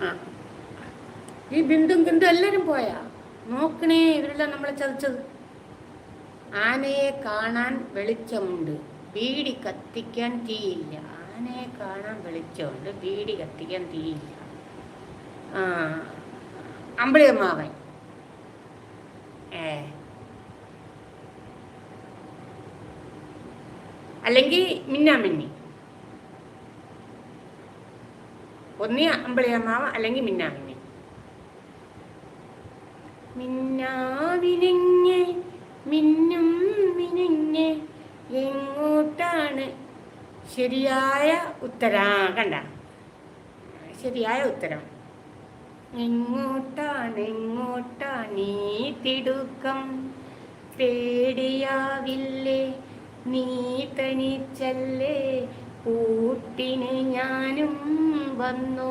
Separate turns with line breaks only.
ആ, ഈ ബിന്ദും ഗിന്ദും എല്ലാരും പോയാ നോക്കണേ, ഇവരെല്ലാം നമ്മളെ ചതിച്ചത്. ആനയെ കാണാൻ വെളിച്ചമുണ്ട്, ബീഡി കത്തിക്കാൻ തീയില്ല. ആനയെ കാണാൻ വെളിച്ചമുണ്ട്, ബീഡി കത്തിക്കാൻ തീയില്ല. ആ, അമ്പിളിയമ്മാവൻ. അല്ലെങ്കിൽ മിന്നാമിന്നി. ഒന്നി അമ്പിളിയമ്മാവൻ അല്ലെങ്കിൽ മിന്നാമിന്നി. മിന്നാവിനിഞ്ഞ് മിന്നും മിനിഞ്ഞ് എങ്ങോട്ടാണ്? ശരിയായ ഉത്തരം കണ്ട, ശരിയായ ഉത്തരം. എങ്ങോട്ടാണ് ഈ തിടുക്കം? പേടിയാവില്ലേ നീ തനിച്ചല്ലേ, കൂട്ടിന് ഞാനും വന്നു.